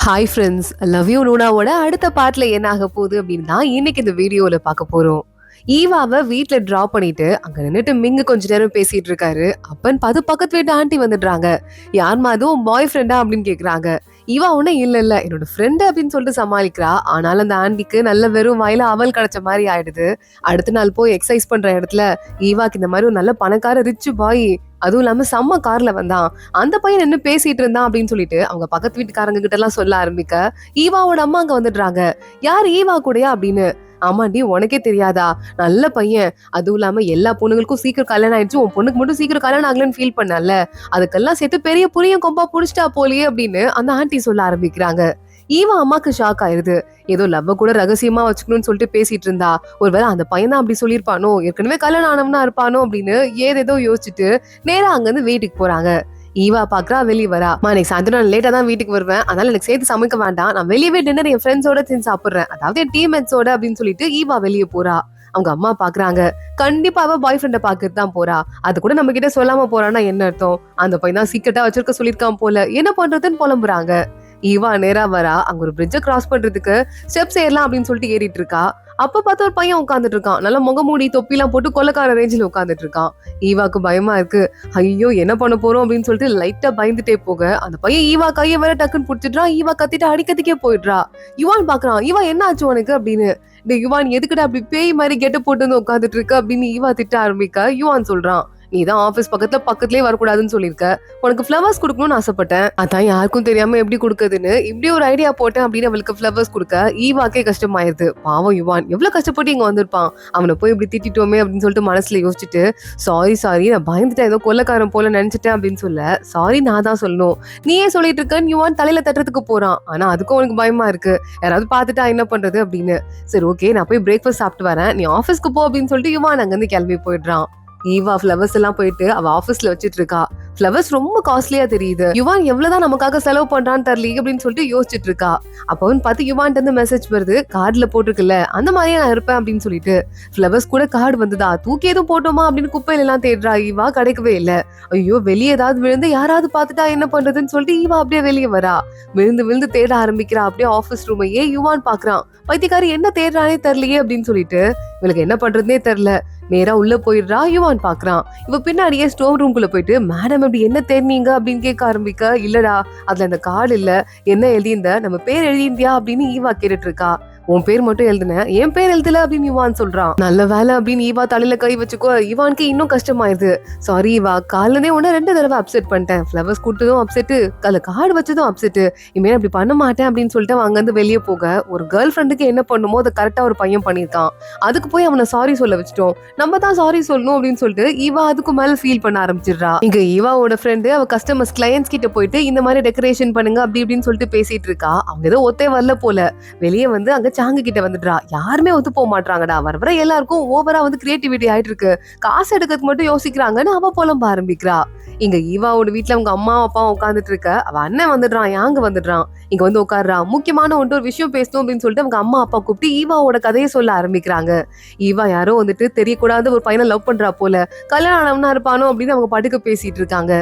Hi friends, love you நூனாவோட அடுத்த பார்ட்ல என்ன ஆக போகுது அப்படின்னு தான் இன்னைக்கு இந்த வீடியோல பார்க்க போறோம். ஈவாவை வீட்ல டிராப் பண்ணிட்டு அங்க நின்னுட்டு மிங்கு கொஞ்ச நேரம் பேசிட்டு இருக்காரு. அப்பன்னு பார்த்து பக்கத்து வீட்டு ஆண்டி வந்துடுறாங்க. யாருமா அதுவும் பாய் ஃப்ரெண்டா அப்படின்னு கேக்குறாங்க. ஈவா ஒன்னும் இல்ல என்னோட ஃப்ரெண்டு அப்படின்னு சொல்லிட்டு சமாளிக்கிறா. ஆனாலும் அந்த ஆண்டிக்கு நல்ல வெறும் வாயில அவல் கிடைச்ச மாதிரி ஆயிடுது. அடுத்த நாள் போய் எக்ஸசைஸ் பண்ற இடத்துல ஈவாக்கு இந்த மாதிரி ஒரு நல்ல பணக்கார ரிச் பாய், அதுவும் இல்லாம செம்ம கார்ல வந்தான், அந்த பையன் என்ன பேசிட்டு இருந்தான் அப்படின்னு சொல்லிட்டு அவங்க பக்கத்து வீட்டுக்காரங்க கிட்ட எல்லாம் சொல்ல ஆரம்பிக்க ஈவாவோட அம்மா அங்க வந்துடுறாங்க. யார் ஈவா கூடயா அப்படின்னு. ஆமாண்டி, உனக்கே தெரியாதா, நல்ல பையன், அதுவும் இல்லாம எல்லா பொண்ணுங்களுக்கும் சீக்கிரம் கல்யாணம் ஆயிடுச்சு, உன் பொண்ணுக்கு மட்டும் சீக்கிரம் கல்யாணம் ஆகலன்னு ஃபீல் பண்ணல, அதுக்கெல்லாம் சேர்த்து பெரிய புரியும் கொம்பா புடிச்சிட்டா போலியே அப்படின்னு அந்த ஆண்டி சொல்ல ஆரம்பிக்கிறாங்க. ஈவா அம்மாக்கு ஷாக் ஆயிருது. ஏதோ லவ்வ கூட ரகசியமா வச்சுக்கணும்னு சொல்லிட்டு பேசிட்டு இருந்தா, ஒருவேளை அந்த பையன் தான் அப்படி சொல்லியிருப்பானோ, ஏற்கனவே கல்யாணம் ஆனவனா இருப்பானோ அப்படின்னு ஏதேதோ யோசிச்சுட்டு நேரா அங்க இருந்து வீட்டுக்கு போறாங்க. ஈவா பாக்குறா, வெளியே வரா. இன்னைக்கு சாயந்தரம் நான் லேட்டா தான் வீட்டுக்கு வருவேன், அதனால எனக்கு சேர்த்து சமைக்க வேண்டாம், நான் வெளியவே டின்னர் என் ஃப்ரெண்ட்ஸோட சேர்ந்து சாப்பிடுறேன், அதாவது என் டீம்மேட்ஸோட அப்படின்னு சொல்லிட்டு ஈவா வெளியே போறா. அவங்க அம்மா பாக்குறாங்க. கண்டிப்பா அவ பாய் ஃப்ரெண்ட பாக்குறது தான் போறா, அது கூட நம்ம கிட்ட சொல்லாம போறான்னா என்ன அர்த்தம், அந்த பையன் தான் சீக்கிரட்டா வச்சிருக்க சொல்லிருக்கான் போல, என்ன பண்றதுன்னு புலம்புறாங்க. ஈவா நேரா வரா. அங்க ஒரு பிரிட்ஜ கிராஸ் பண்றதுக்கு ஸ்டெப்ஸ் ஏறலாம் அப்படின்னு சொல்லிட்டு ஏறிட்டு இருக்கா. அப்ப பார்த்தா ஒரு பையன் உட்காந்துட்டு இருக்கான். நல்ல முகமூடி தொப்பிலாம் போட்டு கொள்ளக்கார ரேஞ்சில் உட்காந்துட்டு இருக்கான். ஈவாக்கு பயமா இருக்கு. ஐயோ என்ன பண்ண போறோம் அப்படின்னு சொல்லிட்டு லைட்டா பயந்துட்டே போக அந்த பையன் ஈவா கையை வேற டக்குன்னு புடிச்சிடுறான். ஈவா கத்திட்டு அடிக்கிறதுக்கே போயிடுறா. யுவான் பாக்குறான். ஈவா என்ன ஆச்சு உனக்கு அப்படின்னு. இந்த யுவான் எதுக்குடா அப்படி பேய் மாதிரி கெட்ட போட்டு வந்து உட்காந்துட்டு இருக்கு அப்படின்னு ஈவா திட்ட ஆரம்பிக்க யுவான் சொல்றான், நீ தான் ஆபீஸ் பக்கத்துலயே வரக்கூடாதுன்னு சொல்லியிருக்க, உனக்கு ஃபிளவர்ஸ் கொடுக்கணும்னு ஆசைப்பட்டேன், அதான் யாருக்கும் தெரியாம எப்படி கொடுக்குதுன்னு இப்படி ஒரு ஐடியா போட்டேன் அப்படின்னு அவளுக்கு ஃபிளவர்ஸ் கொடுக்க ஈவாக்கே கஷ்டமாயிருது. பாவம் யுவான் எவ்வளவு கஷ்டப்பட்டு இங்க வந்திருப்பான், அவனை போய் இப்படி திட்டிட்டோமே அப்படின்னு சொல்லிட்டு மனசுல யோசிச்சுட்டு, சாரி நான் பயந்துட்டேன், ஏதோ கொள்ளக்காரன் போல நினைச்சிட்டேன் அப்படின்னு சொல்ல, சாரி நான் தான் சொல்லணும், நீ ஏன் சொல்லிட்டு இருக்கன்னு யுவான் தலையில தட்டுறதுக்கு போறான். ஆனா அதுக்கும் அவனுக்கு பயமா இருக்கு, யாராவது பாத்துட்டா என்ன பண்றது அப்படின்னு. சரி ஓகே, நான் போய் பிரேக்ஃபாஸ்ட் சாப்பிட்டு வரேன், நீ ஆபீஸ்க்கு போ அப்படின்னு சொல்லிட்டு யுவான் அங்க இருந்து கிளம்பி போயிடுறான். ஈவா ஃபிளவர்ஸ் எல்லாம் போயிட்டு அவ ஆபீஸ்ல வச்சிட்டு இருக்கா. ஃபிளவர்ஸ் ரொம்ப காஸ்ட்லியா தெரியுது. யுவான் எவ்வளவுதான் நமக்காக செலவு பண்றான்னு தெரியல அப்படின்னு சொல்லிட்டு யோசிச்சுட்டு இருக்கா. அப்போன்னு பார்த்து யுவான்ட்டு இருந்து மெசேஜ் வருது, கார்டுல போட்டிருக்குல்ல அந்த மாதிரியே நான் இருப்பேன் அப்படின்னு சொல்லிட்டு. ஃபிளவர்ஸ் கூட கார்டு வந்ததா, தூக்கி எதுவும் போட்டோமா அப்படின்னு குப்பையில எல்லாம் தேடுறா. ஈவா கிடைக்கவே இல்ல. ஐயோ வெளியே ஏதாவது விழுந்து யாராவது பாத்துட்டா என்ன பண்றதுன்னு சொல்லிட்டு ஈவா அப்படியே வெளியே வரா. விழுந்து தேட ஆரம்பிக்கிறா. அப்படியே ஆபீஸ் ரூமையே யுவான் பாக்குறான். பைத்தியக்காரி என்ன தேடுறானே தெரியலையே அப்படின்னு சொல்லிட்டு இவளுக்கு என்ன பண்றதுனே தெரியல. நேரா உள்ள போயிடுறா. யுவான் பாக்குறான். இவ பின்னாடியே ஸ்டோர் ரூம்குள்ள போயிட்டு, மேடம் அப்படி என்ன தேர்னீங்க அப்படின்னு கேட்க ஆரம்பிக்க, இல்லடா அதுல அந்த கார்டு இல்ல, என்ன எழுதியிருந்த, நம்ம பேர் எழுதியிருந்தியா அப்படின்னு ஈவா கேட்டுட்டு இருக்கா. உன் பேர் மட்டும் எழுதுனேன், என் பேர் எழுதல அப்படின்னு யுவான் சொல்றான். நல்ல வேலை அப்படின்னு ஈவா தலையில கை வச்சுக்கோ. யுவானுக்கு இன்னும் கஷ்டமாயிருது. சாரி ஈவா, காலையிலே உன்ன 2 தடவை அப்செட் பண்ணிட்டேன், ஃபிளவர்ஸ் கொடுத்ததும் அப்செட்டு, அதுல கார்டு வச்சதும் அப்செட்டு, இனிமே அப்படி பண்ண மாட்டேன் அப்படின்னு சொல்லிட்டு அங்க இருந்து வெளியே போக, ஒரு கேர்ள் ஃப்ரெண்டுக்கு என்ன பண்ணுமோ அதை கரெக்டா ஒரு பையன் பண்ணிருக்கான், அதுக்கு போய் அவனை சாரி சொல்ல வச்சுட்டோம், நம்ம தான் சாரி சொல்லணும் அப்படின்னு சொல்லிட்டு ஈவா அதுக்கு மேல ஃபீல் பண்ண ஆரம்பிச்சிடுறா. இங்க ஈவாவோட ஃப்ரெண்டு அவ கஸ்டமர்ஸ் கிளையன்ஸ் கிட்ட போயிட்டு இந்த மாதிரி டெக்கரேஷன் பண்ணுங்க அப்படி இப்படின்னு சொல்லிட்டு பேசிட்டு இருக்கா. அவங்க ஏதோ ஒத்தே வரல போல. வெளியே வந்து அங்க சாங்கு கிட்ட வந்துடுறா. யாருமே ஒத்து போக மாட்டாங்கடா, வர எல்லாருக்கும் ஓவரா வந்து கிரியேட்டிவிட்டி ஆயிட்டு இருக்கு, காசு எடுக்கிறதுக்கு மட்டும் யோசிக்கிறாங்கன்னு அவ புலம்ப ஆரம்பிக்கிறா. இங்க ஈவாவோட வீட்டுல அவங்க அம்மா அப்பா உட்காந்துட்டு இருக்க. அவ அண்ணன் வந்துடுறான். யாங்க வந்துடுறான். இங்க வந்து உட்காடுறா. முக்கியமான ஒரு விஷயம் பேசணும் அப்படின்னு சொல்லிட்டு அவங்க அம்மா அப்பா கூப்பிட்டு ஈவாவோட கதையை சொல்ல ஆரம்பிக்கிறாங்க. ஈவா யாரோ வந்துட்டு தெரியக்கூடாத ஒரு பையனை லவ் பண்றா போல, கல்யாணம் ஆனவனா இருப்பானோ அப்படின்னு அவங்க படுக்க பேசிட்டு இருக்காங்க.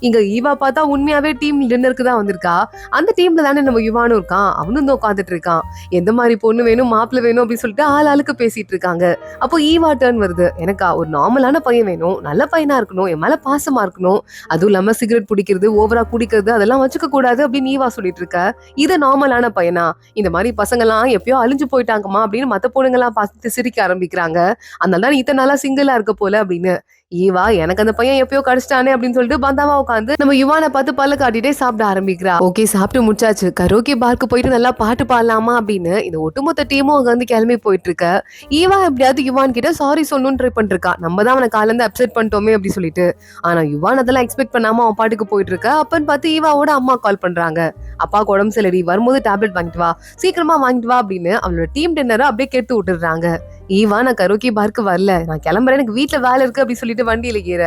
இங்க ஈவா பார்த்தா உண்மையாவே டீம் டின்னருக்கு தான் வந்திருக்கா. அந்த டீம்ல தானே நம்ம யுவானும் இருக்கான், அவனும் வந்து உட்காந்துட்டு இருக்கான். எந்த மாதிரி பொண்ணு வேணும் மாப்பிள்ள வேணும் அப்படின்னு சொல்லிட்டு ஆளுக்கு பேசிட்டு இருக்காங்க. அப்போ ஈவா டர்ன் வருது. எனக்கா ஒரு நார்மலான பையன் வேணும், நல்ல பையனா இருக்கணும், என் மேல பாசமா இருக்கணும், அதுவும் இல்லாம சிகரெட் பிடிக்கிறது ஓவரா குடிக்கிறது அதெல்லாம் வச்சுக்க கூடாது அப்படின்னு ஈவா சொல்லிட்டு இருக்க. இது நார்மலான பையனா, இந்த மாதிரி பசங்க எல்லாம் எப்பயோ அழிஞ்சு போயிட்டாங்கம்மா அப்படின்னு மத்த பொண்ணுங்க எல்லாம் பார்த்து சிரிக்க ஆரம்பிக்கிறாங்க. அதனால இத்தனை நாளா சிங்கிளா இருக்க போல அப்படின்னு. ஈவா எனக்கு அந்த பையன் எப்பயோ கடிச்சிட்டானே அப்படின்னு சொல்லிட்டு பந்தாவா உட்காந்து நம்ம யுவானை பார்த்து பல்ல காட்டிட்டே சாப்பிட ஆரம்பிக்கிறா. ஓகே சாப்பிட்டு முடிச்சாச்சு, கரோக்கி பார்க்கு போயிட்டு நல்லா பாட்டு பாடலாமா அப்படின்னு இந்த ஒட்டுமொத்த டீமும் அங்க வந்து கிளம்பி போயிட்டு இருக்க. ஈவா எப்படியாவது யுவான் கிட்ட சாரி சொல்லணும்னு ட்ரை பண்ணிருக்கா, நம்ம தான் அவனை கால இருந்து அப்செட் பண்ணிட்டோமே அப்படி சொல்லிட்டு. ஆனா யுவான் அதெல்லாம் எக்ஸ்பெக்ட் பண்ணாம அவன் பாட்டுக்கு போயிட்டு இருக்க. அப்பன்னு பார்த்து ஈவாவோட அம்மா கால் பண்றாங்க. அப்பாவுக்கு உடம்பு சரியில்லை, வரும்போது டேப்லெட் வாங்கிட்டு வா, சீக்கிரமா வாங்கிட்டு வா அப்படின்னு அவளோட டீம் டின்னரை அப்படியே கெடுத்து விட்டுடுறாங்க. ஈவா நான் கரோக்கி பார்க்கு வரல, நான் கிளம்புறேன், எனக்கு வீட்டுல வேலை இருக்கு அப்படி சொல்லிட்டு வண்டியில ஏற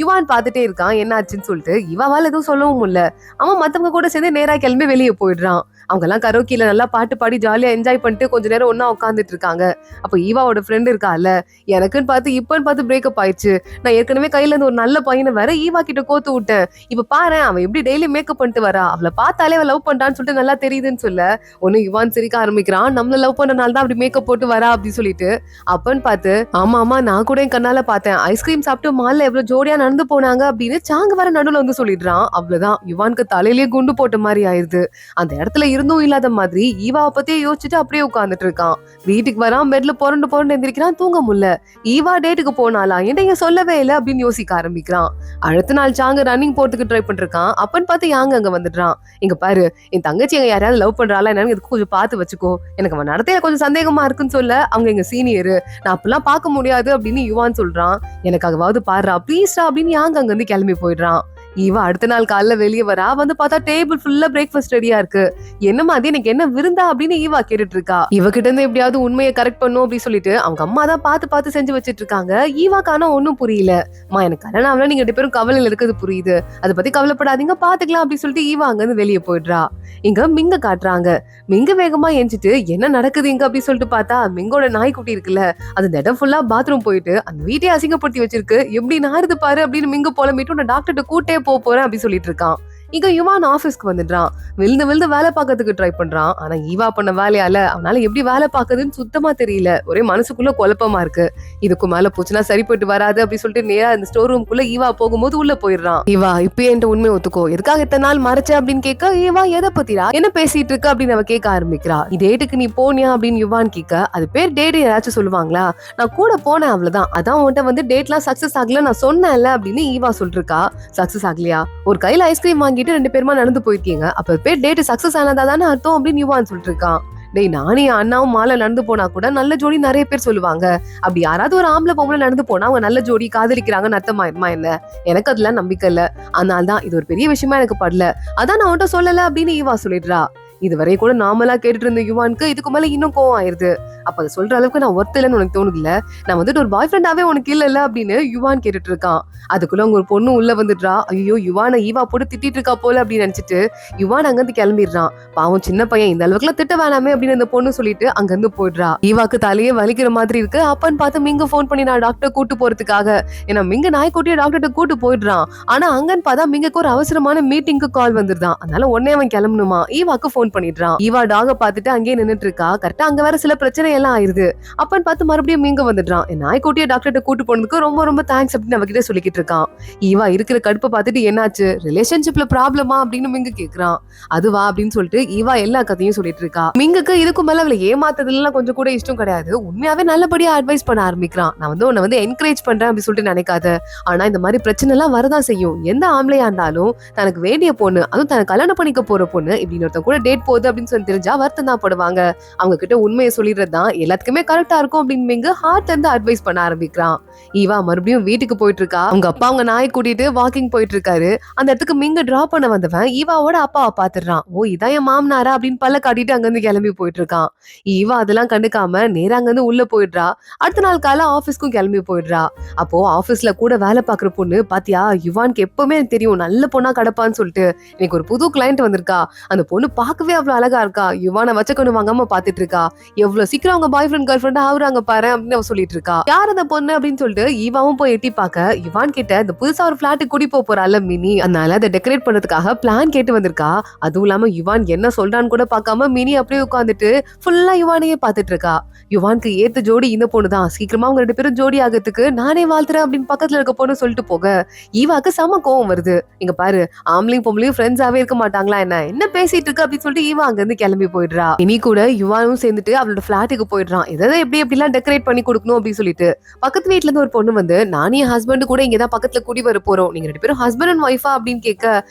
யுவான் பாத்துட்டே இருக்கான். என்ன ஆச்சுன்னு சொல்லிட்டு யுவாவால எதுவும் சொல்லவும் இல்ல. அவன் மத்தவங்க கூட சேர்ந்து நேரா கிளம்பி வெளியே போயிடுறான். அவங்க எல்லாம் கரோக்கில நல்லா பாட்டு பாடி ஜாலியா என்ஜாய் பண்ணிட்டு கொஞ்ச நேரம் ஒன்னா உட்காந்துட்டு இருக்காங்க. அப்ப ஈவாவோட ஃப்ரெண்ட் இருக்கால, எனக்குன்னு பார்த்து இப்பன்னு பார்த்து பிரேக்கப் ஆயிடுச்சு. நான் ஏற்கனவே கையில இருந்து ஒரு நல்ல பையனை வேற ஈவா கிட்ட கோத்து விட்டேன். இப்ப பாரு அவன் எப்படி டெய்லி மேக்கப் பண்ணிட்டு வரா, அவளை பார்த்தாலே அவன் லவ் பண்றான்னு சொல்லிட்டு நல்லா தெரியுதுன்னு சொல்ல ஒன்னு யுவான் சிரிக்க ஆரம்பிக்கிறான். நம்மள லவ் பண்ணனால தான் அப்படி மேக்கப் போட்டு வரா அப்படின்னு சொல்லிட்டு. அப்பன்னு பார்த்து ஆமா ஆமா நான் கூட என் கண்ணால பார்த்தேன், ஐஸ்கிரீம் சாப்பிட்டு மால்ல எவ்வளவு ஜோடியா நடந்து போனாங்க அப்படின்னு சாங்க வர நடுவுல வந்து சொல்லிடுறான். அவ்வளவுதான் யுவானுக்கு தலையிலேயே குண்டு போட்ட மாதிரி ஆயிருது. அந்த இடத்துல இருந்தும் இல்லாத மாதிரி ஈவாவை பத்தியே யோசிச்சுட்டு அப்படியே உட்கார்ந்துட்டு இருக்கான். வீட்டுக்கு வரான், பெட்ல புரண்டு புரண்டு எந்திரிக்கிறான், தூங்க முடியல. ஈவா டேட்டுக்கு போனாலா என்ன சொல்லவே இல்லை அப்படின்னு யோசிக்க ஆரம்பிக்கிறான். அடுத்த நாள் சாங்க ரன்னிங் போறதுக்கு ட்ரை பண்ணிருக்கான். அப்பன்னு பார்த்து யாங்க அங்க வந்துடுறான். இங்க பாரு என் தங்கச்சி எங்க யாரையாவது லவ் பண்றாளா என்னன்னு கொஞ்சம் பார்த்து வச்சுக்கோ, எனக்கு அவன் நடத்தையில கொஞ்சம் சந்தேகமா இருக்குன்னு சொல்ல அவங்க எங்க சீனியரு, நான் அப்பெல்லாம் பார்க்க முடியாது அப்படின்னு யுவான் சொல்றான். எனக்காகவாவது பாடுறா ப்ளீஸ்டா அப்படின்னு யாங்க அங்க இருந்து கிளம்பி போயிடுறான். இவ அடுத்த நாள் காலைல வெளியே வரா. வந்து பார்த்தா டேபிள் ஃபுல்லா பிரேக்ஃபாஸ்ட் ரெடியா இருக்கு. என்ன மாதிரி எனக்கு என்ன விருந்தா அப்படின்னு ஈவா கேட்டுட்டு இருக்கா. இவகிட்ட இருந்து எப்படியாவது உண்மையை கரெக்ட் பண்ணும் அப்படின்னு சொல்லிட்டு அவங்க அம்மா தான் பார்த்து செஞ்சு வச்சிட்டு இருக்காங்க. ஈவாக்கான ஒன்னும் புரியல. எனக்கு கல்யாணம் ஆகல, நீங்க 2 பேரும் கவலையில இருக்குது புரியுது, அதை பத்தி கவலைப்படாதீங்க பாத்துக்கலாம் அப்படின்னு சொல்லிட்டு ஈவா அங்க இருந்து வெளியே போயிடுறா. இங்க மிங்க காட்டுறாங்க. மிங்க வேகமா எஞ்சிட்டு என்ன நடக்குது இங்க அப்படின்னு சொல்லிட்டு பார்த்தா மிங்கோட நாய்க்குட்டி இருக்குல்ல, அது இந்த இடம் ஃபுல்லா பாத்ரூம் போயிட்டு அந்த வீட்டையே அசிங்கப்படுத்தி வச்சிருக்கு. எப்படி நாருது பாரு அப்படின்னு மிங்க புலம்பிட்டு நான் டாக்டர்கிட்ட கூட்டே போறேன் அப்படின்னு சொல்லிட்டு இருக்கான். இங்க யுவான் ஆபீஸ்க்கு வந்துடுறான். விழுந்து வேலை பார்க்கறதுக்கு ட்ரை பண்றான். ஆனா ஈவா பண்ண வேலையால அவனால எப்படி வேலை பார்க்கறதுன்னு சுத்தமா தெரியல. ஒரே மனசுக்குள்ள குழப்பமா இருக்கு. இதுக்கு மேல போச்சுன்னா சரிப்பட்டு வராது அப்படி சொல்லிட்டு நேரா இந்த ஸ்டோர் ரூம்குள்ள ஈவா போகும்போது உள்ள போயிடுறான். ஈவா இப்ப என்கிட்ட உண்மை ஒத்துக்கோ, எதுக்காக இத்தனை நாள் மறைச்ச அப்படின்னு கேட்க ஈவா எதை பத்திரா என்ன பேசிட்டு இருக்கு அப்படின்னு அவ கேட்க ஆரம்பிக்கிறா. டேட்டுக்கு நீ போனியா அப்படின்னு யுவான் கேட்க, அது பேர் டேட் யாராச்சும் சொல்லுவாங்களா, நான் கூட போனேன் அவ்வளவுதான், அதான் உன்கிட்ட வந்து டேட்லாம் சக்சஸ் ஆகல நான் சொன்னேன்ல அப்படின்னு ஈவா சொல்லிருக்கா. சக்சஸ் ஆகலையா, ஒரு கையில ஐஸ்கிரீம் வாங்கிட்டு 2 பேருமா நடந்து போயிருக்கீங்க, அப்ப பேர் டேட் சக்சஸ் ஆனதா தானே அர்த்தம் அப்படின்னு யுவான் சொல்லிட்டு இருக்கான். டேய் நானே அண்ணாவும் மாலை நடந்து போனா கூட நல்ல ஜோடி நிறைய பேர் சொல்லுவாங்க. அப்படி யாராவது ஒரு ஆம்பளை பொம்பளை நடந்து போனா அவங்க நல்ல ஜோடி காதலிக்கிறாங்கன்னு அர்த்தமாயிருமா என்ன, எனக்கு அதுல நம்பிக்கை இல்ல, அதனால்தான் இது ஒரு பெரிய விஷயமா எனக்கு படல, அதான் நான் உன்கிட்ட சொல்லல அப்படின்னு ஈவா சொல்லிடுறா. இதுவரை கூட நார்மலா கேட்டுட்டு இருந்த யுவானுக்கு இதுக்கு மேல இன்னும் கோவம் ஆயிருது. அப்ப அதை சொல்ற அளவுக்கு நான் ஒர்த் இல்லைன்னு உனக்கு தோணுதுல, நான் வந்துட்டு ஒரு பாய் ஃப்ரெண்டாவே உனக்கு இல்ல அப்படின்னு யுவான் கேட்டுட்டு இருக்கான். அதுக்குள்ள அவங்க ஒரு பொண்ணு உள்ள வந்துடுறா. ஐயோ யுவானை ஈவா போட்டு திட்டிட்டு இருக்கா போல அப்படின்னு நினைச்சிட்டு யுவான் அங்கிருந்து கிளம்பிடுறான். பாவம் சின்ன பையன், இந்த அளவுக்கு எல்லாம் திட்ட வேணாமே அப்படின்னு அந்த பொண்ணு சொல்லிட்டு அங்கிருந்து போயிடுறா. ஈவாக்கு தலையே வலிக்கிற மாதிரி இருக்கு. அப்பன்னு பார்த்து மிங்க போன் பண்ணி நான் டாக்டர் கூட்டு போறதுக்காக, ஏன்னா மிங்க நாய்க்குட்டிய டாக்டர்கிட்ட கூட்டு போயிடுறான். ஆனா அங்கன்னு பார்த்தா மிங்கக்கு ஒரு அவசரமான மீட்டிங்க்கு கால் வந்துருதான். அதனால உடனே அவன் கிளம்பணுமா. ஈவாக்கு போன் பண்ணிடுறான். ஈவா டாக பார்த்துட்டு அங்கேயே நின்னுட்டு இருக்கா. கரெக்டா அங்க வேற சில பிரச்சனை எல்லாம் ஆயிருது. அப்பன்னு பார்த்து மறுபடியும் மிங்க வந்துடுறான். நாய்க்குட்டிய டாக்டர்கிட்ட கூட்டு போனதுக்கு ரொம்ப ரொம்ப தேங்க்ஸ் அப்படின்னு அவகிட்ட சொல்லிக்கிட்டு இருக்கான். ஈவா இருக்கிற கடுப்பை பார்த்துட்டு என்னாச்சு, ரிலேஷன்ஷிப்ல ப்ராப்ளமா அப்படின்னு மிங்க கேக்குறான். அதுவா அப்படின்னு சொல்லிட்டு ஈவா எல்லா கதையும் சொல்லிட்டு இருக்கா. மிங்குக்கு இதுக்கு மேல அவளை ஏமாத்ததுல கொஞ்சம் கூட இஷ்டம் கிடையாது. உண்மையாவே நல்லபடியா அட்வைஸ் பண்ண ஆரம்பிக்கிறான். நான் வந்து உன்னை வந்து என்கரேஜ் பண்றேன் அப்படின்னு சொல்லிட்டு நினைக்காத, ஆனா இந்த மாதிரி பிரச்சனை எல்லாம் வரதான் செய்யும். எந்த ஆம்பளையா இருந்தாலும் தனக்கு வேண்டிய பொண்ணு, அதுவும் தனக்கு கல்யாணம் பண்ணிக்க போற பொண்ணு இப்படின்னு ஒருத்தன் கூட டேட் போகுது அப்படின்னு சொல்லி தெரிஞ்சா வருத்தம் தான் படுவாங்க. அவங்க கிட்ட உண்மையை சொல்லிடுறதுதான் எல்லாத்துக்குமே கரெக்டா இருக்கும் அப்படின்னு மிங்க ஹார்ட் இருந்து அட்வைஸ் பண்ண ஆரம்பிக்கிறான். ஈவா மறுபடியும் வீட்டுக்கு போயிட்டு இருக்கா. அவங்க அப்பா அவங்க நாயை கூட்டிட்டு வாக்கிங் போயிட்டு இருக்காரு. அந்த இடத்துக்கு மிங்க டிராப் பண்ண வந்தவன் ஈவாவோட அப்பாவை பாத்துறான். ஓ இதான் என் மாமனாரா அப்படின்னு பல்ல காட்டிட்டு அங்க இருந்து கிளம்பி போயிட்டு இருக்கான். ஈவா அதெல்லாம் கண்டுக்காம நேரா அங்க இருந்து உள்ள போயிடுறா. அடுத்த நாள் காலை ஆபீஸ்க்கும் கிளம்பி போயிடுறா. அப்போ ஆபீஸ்ல கூட வேலை பாக்குற பொண்ணு, பாத்தியா யுவானுக்கு எப்பவுமே தெரியும் நல்ல பொண்ணா கிடப்பான்னு சொல்லிட்டு, எனக்கு ஒரு புது கிளைண்ட் வந்திருக்கா, அந்த பொண்ணு பார்க்கவே அவ்வளவு அழகா இருக்கா, யுவானை வச்சக்கொண்டு வாங்காம பாத்துட்டு இருக்கா, எவ்வளவு சீக்கிரம் அவங்க பாய் ஃப்ரெண்ட் கேர்ள் ஃப்ரெண்ட் ஆகுறாங்க பாரு அப்படின்னு அவ சொல்லிட்டு இருக்கா. யார் அந்த பொண்ணு அப்படின்னு சொல்லிட்டு ஈவாவும் போய் எட்டி பாக்க, யுவான் கிட்ட இந்த புதுசா ஒரு பிளாட்டுக்கு குடி போறாள் மினி, அதனால அதை டெக்கரேட் பண்றதுக்காக பிளான் கேட்டு வந்திருக்கா. அதுவும் இல்லாம யுவான் என்ன சொல்றான்னு கூட பாக்காம மினி அப்படியே உட்காந்துட்டு ஃபுல்லா யுவானையே பாத்துட்டு இருக்கா. யுவானுக்கு ஏத்த ஜோடி இந்த பொண்ணு தான், சீக்கிரமா அவங்க 2 பேரும் ஜோடி ஆகிறதுக்கு நானே வாழ்த்துறேன் அப்படின்னு பக்கத்துல இருக்க பொண்ணு சொல்லிட்டு போக ஈவாக்கு செம கோவம் வருது. இங்க பாரு ஆம்பளையும் பொம்பளையும் ஃப்ரெண்ட்ஸாவே இருக்க மாட்டாங்களா என்ன பேசிட்டு இருக்கு அப்படின்னு சொல்லிட்டு ஈவா அங்க இருந்து கிளம்பி போயிடுறா. இனி கூட யுவானும் சேர்ந்துட்டு அவளோட பிளாட்டுக்கு போயிடுறான். எதாவது எப்படிலாம் டெக்கரேட் பண்ணி கொடுக்கணும் அப்படின்னு சொல்லிட்டு பக்கத்து வீட்டுல இருந்து ஒரு பொண்ணு வந்து, நானே என் ஹஸ்பண்ட் கூட இங்கதான் பக்கத்துல குடி வர போறோம், நீங்க 2 பேரும் ஹஸ்பண்ட் அண்ட் ஒய்ஃபா அப்படின்னு கேட்க,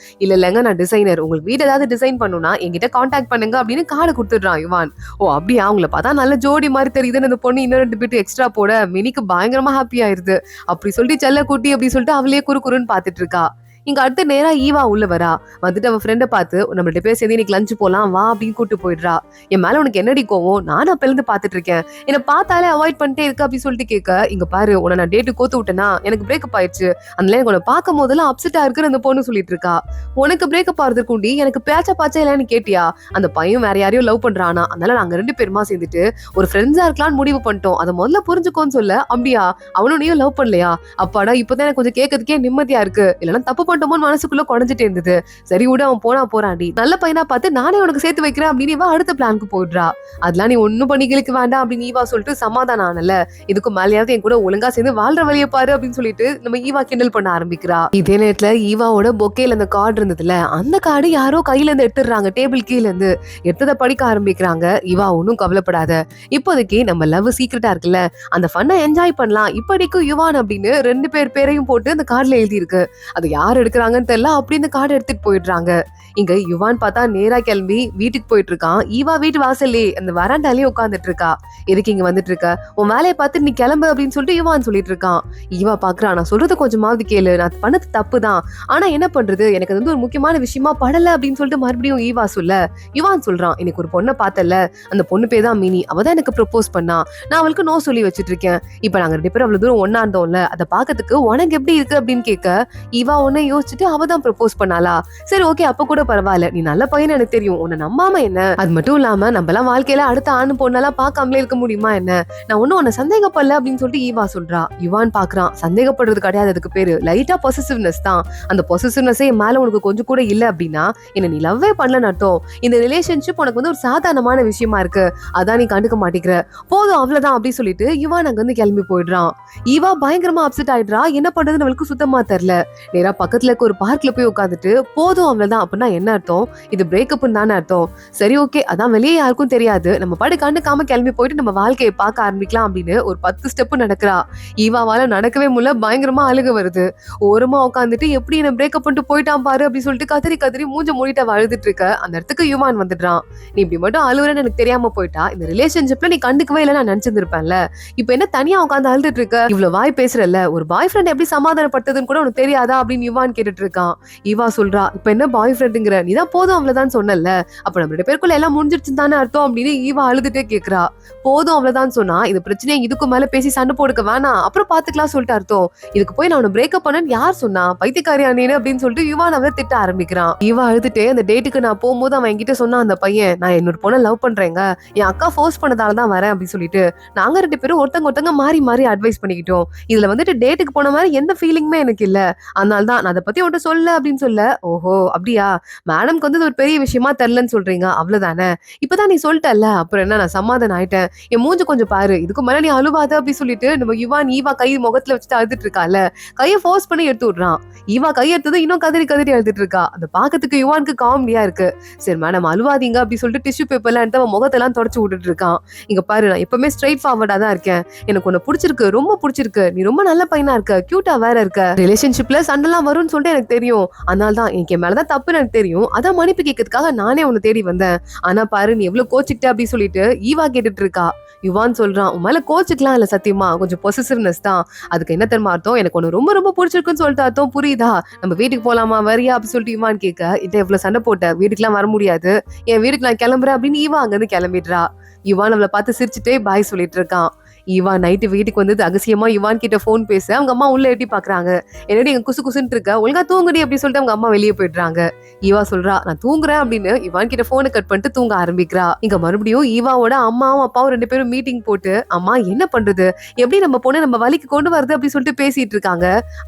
இல்லங்க நான் டிசைனர், உங்களுக்கு வீடு ஏதாவது டிசைன் பண்ணணும்னா என்கிட்ட கான்டாக்ட் பண்ணுங்க அப்படின்னு கார்டு கொடுத்துடுறான் யுவான். ஓ அப்படியா, அவங்கள பார்த்தா நல்ல ஜோடி மாதிரி தெரியுதுன்னு அந்த பொண்ணு இன்னும் 2 பிட் எக்ஸ்ட்ரா போட மினிக்கு பயங்கரமா ஹாப்பி ஆயிருது. அப்படி சொல்லிட்டு செல்ல குட்டி அப்படி சொல்லிட்டு அவளே குறுன்னு பாத்துட்டு இருக்கா. இங்க அடுத்து நேரா ஈவா உள்ள வரா. வந்துட்டு அவ ஃப்ரெண்ட பார்த்து நம்மள்ட்ட பேர் சேர்ந்து இன்னைக்கு லஞ்ச் போலாம் வா அப்படின்னு கூட்டு போயிடுறா. என் மேல உனக்கு என்னடி கோவம்? நானும் அப்ப இருந்து பாத்துட்டு இருக்கேன். என்ன பார்த்தாலே அவாய்ட் பண்ணிட்டே இருக்க அப்படின்னு சொல்லிட்டு கேட்க, இங்க பாரு உன்னை நான் டேட்டு கோத்து விட்டேன்னா எனக்கு பிரேக்கப் ஆயிடுச்சு. அதனால எனக்கு உன்னை பார்க்கும் போதெல்லாம் அப்செட்டா இருக்குன்னு அந்த பொண்ணு சொல்லிட்டு இருக்கா. உனக்கு பிரேக்கப் ஆறதுக்குண்டி எனக்கு பாச்சா இல்லன்னு கேட்டியா? அந்த பையன் வேற யாரையும் லவ் பண்றானா, அதனால நாங்க 2 பேருமா சேர்ந்துட்டு ஒரு ஃப்ரெண்ட்ஸா இருக்கலாம்னு முடிவு பண்ணிட்டோம். அதை முதல்ல புரிஞ்சுக்கோன்னு சொல்ல, அப்படியா அவனும் நீயும் லவ் பண்ணலையா? அப்பாடா இப்பதான் எனக்கு கொஞ்சம் கேட்கறதுக்கே நிம்மதியா இருக்கு. இல்லைன்னா தப்பு பண்ணிட்டோமோன்னு மனசுக்குள்ள குறைஞ்சிட்டே இருந்தது. சரி விட அவன் போறான்டி, நல்ல பையனா பார்த்து நானே உனக்கு சேர்த்து வைக்கிறேன் அப்படின்னு இவ அடுத்த பிளானுக்கு போயிடுறா. அதெல்லாம் நீ ஒன்னும் பண்ணிகளுக்கு வேண்டாம் அப்படின்னு ஈவா சொல்லிட்டு சமாதானம் ஆனல. இதுக்கு மேலேயாவது என் கூட ஒழுங்கா சேர்ந்து வாழ்ற வழியை பாரு அப்படின்னு சொல்லிட்டு நம்ம ஈவா கிண்டல் பண்ண ஆரம்பிக்கிறா. இதே நேரத்துல ஈவாவோட பொக்கேல அந்த கார்டு இருந்ததுல, அந்த கார்டு யாரோ கையில இருந்து எடுத்துடுறாங்க. டேபிள் கீழ இருந்து எடுத்ததை படிக்க ஆரம்பிக்கிறாங்க. ஈவா ஒன்னும் கவலைப்படாத, இப்போதைக்கு நம்ம லவ் சீக்கிரட்டா இருக்குல்ல, அந்த ஃபன்னை என்ஜாய் பண்ணலாம். இப்படிக்கு யுவான் அப்படின்னு 2 பேரையும் போட்டு அந்த கார்டுல எழுதி இருக்கு. அது யார் எடுக்கிறாங்கன்னு தெரியல. அப்படி இந்த கார்டு எடுத்துட்டு போயிடுறாங்க. இங்க யுவான் பார்த்தா நேரா கிளம்பி வீட்டுக்கு போயிட்டு இருக்கான். ஈவா வீட்டு வாசல்லே அந்த வராண்டாலே உட்காந்துட்டு இருக்கா. எதுக்கு இங்க வந்துட்டு இருக்க, உன் வேலையை பார்த்து நீ கிளம்பு அப்படின்னு சொல்லிட்டு யுவான் சொல்லிட்டு இருக்கான். ஈவா பாக்குறா, நான் சொல்றது கொஞ்சமாவது கேளு, நான் பண்ணது தப்பு தான், ஆனா என்ன பண்றது, எனக்கு அது வந்து ஒரு முக்கியமான விஷயமா படல அப்படின்னு சொல்லிட்டு மறுபடியும் ஈவா சொல்ல, யுவான் சொல்றான், எனக்கு ஒரு பொண்ணை பார்த்தல, அந்த பொண்ணு பேர் தான் மினி, அவதான் எனக்கு ப்ரொபோஸ் பண்ணா, நான் அவளுக்கு நோ சொல்லி வச்சிட்டு இருக்கேன். இப்ப நாங்க 2 பேரும் அவ்வளவு தூரம் ஒன்னா இருந்தோம்ல, அதை பாக்கிறதுக்கு உனக்கு எப்படி இருக்கு அப்படின்னு கேட்க, ஈவா உன்னை யோசிச்சுட்டு அவதான் ப்ரொபோஸ் பண்ணாளா, சரி ஓகே அப்ப கூட பரவாயில்ல, நீ நல்ல பையன் எனக்கு தெரியும், உன்னை நம்பாம என்ன, அது மட்டும் இல்லாம நம்ம எல்லாம் வாழ்க்கையில அடுத்த ஆண் பொண்ணெல்லாம் பார்க்காமலே இருக்க முடியுமா என்ன, நான் ஒன்னும் உன்னை சந்தேகப்படல அப்படின்னு சொல்லிட்டு ஈவா சொல்றா. யுவான் பாக்குறான், சந்தேகப்படுறது கிடையாது, அதுக்கு பேரு லைட்டா பொசசிவ்னஸ் தான். அந்த பொசசிவ்னஸே என் மேல உனக்கு கொஞ்சம் கூட இல்ல அப்படின்னா என்ன நீ லவ்வே பண்ணலன்னு அர்த்தம். இந்த ரிலேஷன்ஷிப் உனக்கு வந்து ஒரு சாதாரணமான விஷயமா இருக்கு, அதான் நீ கண்டுக்க மாட்டேங்கிற, போதும் அவ்வளவுதான் அப்படின்னு சொல்லிட்டு யுவான் அங்க இருந்து கிளம்பி போயிடுறான். ஈவா பயங்கரமா அப்செட் ஆயிடுறா. என்ன பண்றதுன்னு அவளுக்கு சுத்தமா தெரியல. நேரா பக்கத்துல இருக்க ஒரு பார்க்ல போய் உட்காந்துட்டு, போதும் அவ்வளவுதான் அப்படின்னா என்ன அர்த்தம், இது பிரேக்கப்னு தானே அர்த்தம். சரி ஓகே அதான் வெளியே யாருக்கும் தெரியாது, நம்ம பாடு கண்டுக்காம கிளம்பி போயிட்டு நம்ம வாழ்க்கையை பார்க்க ஆரம்பிக்கலாம் அப்படின்னு ஒரு 10 ஸ்டெப் நடக்கிறா. ஈவாவால நடக்கவே முடியல, பயங்கரமா அழுக வருது. ஓரமா உட்காந்துட்டு எப்படி என்ன பிரேக்கப் பண்ணிட்டு போயிட்டான் பாரு அப்படின்னு சொல்லிட்டு கதறி மூஞ்ச மூடிட்டு அழுதுட்டு இருக்க. அந்த இடத்துக்கு யுவான் வந்துடுறான். நீ இப்படி மட்டும் அழுவுறன்னு எனக்கு தெரியாம போயிட்டா, இந்த ரிலேஷன்ஷிப்ல நீ கண்டுக்கவே இல்லை நான் நினைச்சிருப்பேன்ல, இப்ப என்ன தனியா உட்காந்து அழுதுட்டு இருக்க, இவ்வளவு வாய் பேசுறல, ஒரு பாய் ஃப்ரெண்ட் எப்படி சமாதானப்படுத்துதுன்னு கூட உனக்கு தெரியாதா அப்படின்னு யுவான் கேட்டுட்டு இருக்கான். ஈவா சொல்றா, இப்ப என்ன பாய் ஃப்ரெண்டுங்கிற, நீதான் போதும் அவ்வளவுதான் சொன்னல, அப்ப நம்ம 2 பேருக்குள்ள எல்லாம் முடிஞ்சிருச்சுன்னு தானே அர்த்தம் அப்படின்னு ஈவா அழுதுட்டே கேக்குறா. போதும் அவ்வளவுதான் சொன்னா, இது பிரச்சனையை இதுக்கு மேல பேசி சண்டை போடுக்க வேணாம், அப்புறம் பாத்துக்கலாம் சொல்லிட்டு அர்த்தம். இதுக்கு போய் நான் உன்னை பிரேக்கப் பண்ணேன்னு யார் சொன்னா, பைத்தியக்காரியா நீனு அப்படின்னு சொல்லிட்டு யுவான் அவரை திட்ட ஆரம்பிக்கிறான். ஈவா அழுதுட்டே, அந்த டேட்டுக்கு நான் போகும்போது அவன் என்கிட்ட சொன்னான், அந்த பையன் நான் என்னோட பொண்ணை லவ் பண்றேங்க, என் அக்கா ஃபோர்ஸ் பண்ணதாலதான் வரேன் அப்படின்னு சொல்லிட்டு நாங்க 2 பேரும் ஒருத்தங்க மாறி அட்வைஸ் பண்ணிக்கிட்டோம். இதுல வந்துட்டு டேட்டுக்கு போன மாதிரி எந்த ஃபீலிங்குமே எனக்கு இல்ல, அதனாலதான் நான் அதை பத்தி உன்ட்ட சொல்ல அப்படின்னு சொல்ல, ஓஹோ அப்படியா, மேடம்க்கு வந்து ஒரு பெரிய விஷயமா தெரியலன்னு சொல்றீங்க அவ்வளவுதானே, இப்பதான் நீ சொல்லிட்டல அப்புறம் என்ன, நான் சமாதானம் ஆயிட்டேன், என் மூஞ்ச கொஞ்சம் பாரு, இதுக்கு மேல நீ அழுவாத அப்படின்னு சொல்லிட்டு நம்ம யுவான் ஈவா கை முகத்துல வச்சுட்டு அழுதுட்டு இருக்கால, கையை ஃபோர்ஸ் பண்ணி எடுத்து விடுறான். ஈவா கை எடுத்தது இன்னும் கதறி அழுதுட்டு இருக்கா. அந்த பாக்கிறதுக்கு யுவானுக்கு காமெடியா இருக்கு. சரி மேடம் அழுவாதீங்க அப்படின்னு சொல்லிட்டு டிஷ்யூ பேப்பர்லாம் எடுத்து அவன் முகத்தெல்லாம் தொடச்சு விட்டுட்டு இருக்கான். இங்க பாரு, நான் எப்பவுமே ஸ்ட்ரைட் ஃபார்வர்டா தான் இருக்கேன், எனக்கு உன்னை பிடிச்சிருக்கு, ரொம்ப பிடிச்சிருக்கு, நீ ரொம்ப நல்ல பையனா இருக்க, கியூட்டா வேற இருக்க, ரிலேஷன்ஷிப்ல சண்டெல்லாம் வரும்னு சொல்லிட்டு எனக்கு தெரியும், அதனாலதான் எனக்கு என் மேலதான் தப்புன்னு எனக்கு தெரியும், அதான் மன்னிப்பு கேட்கறதுக்காக நானே உன்னை தேடி வந்தேன், ஆனா பாரு நீ எவ்வளவு கோச்சிக்கிட்ட அப்படின்னு சொல்லிட்டு ஈவா கேட்டுட்டு இருக்கா. யுவான் சொல்றான், உன் மேல கோச்சுக்கலாம் இல்ல, சத்தியமா கொஞ்சம் பொசசிவ்னஸ் தான், அதுக்கு என்ன தெரியுமா அர்த்தம், எனக்கு ஒண்ணு ரொம்ப பிடிச்சிருக்குன்னு சொல்லிட்டு அர்த்தம், புரியுதா, நம்ம வீட்டுக்கு போலாமா வரியா அப்படின்னு சொல்லிட்டு யுவான் கேட்க, இதை எவ்வளவு சண்டை போட்ட, வீட்டுக்குலாம் வர முடியாது, என் வீட்டுக்கு நான் கிளம்புறேன் அப்படின்னு ஈவா அங்க இருந்து கிளம்பிடுறா. யுவான் அவளை பார்த்து சிரிச்சுட்டே பாய் சொல்லிட்டு இருக்கான். ஈவா நைட்டு வீட்டுக்கு வந்து ரகசியமா யுவான் கிட்ட போன் பேச அவங்க அம்மா உள்ள எட்டி பாக்குறாங்க. என்னடி எங்க குசுன்னு இருக்க, ஒழுங்கா தூங்குடி அப்படின்னு சொல்லிட்டு அவங்க அம்மா வெளியே போயிடுறாங்க. ஈவா சொல்றா, நான் தூங்குறேன் அப்படின்னு யுவான் கிட்ட போனை கட் பண்ணிட்டு தூங்க ஆரம்பிக்கிறா. இங்க மறுபடியும் ஈவாவோட அம்மாவும் அப்பாவும் 2 பேரும் மீட்டிங் போட்டு, அம்மா என்ன பண்றது, எப்படி நம்ம பொண்ணை நம்ம வழிக்கு கொண்டு வருது அப்படின்னு சொல்லிட்டு பேசிட்டு இருக்காங்க.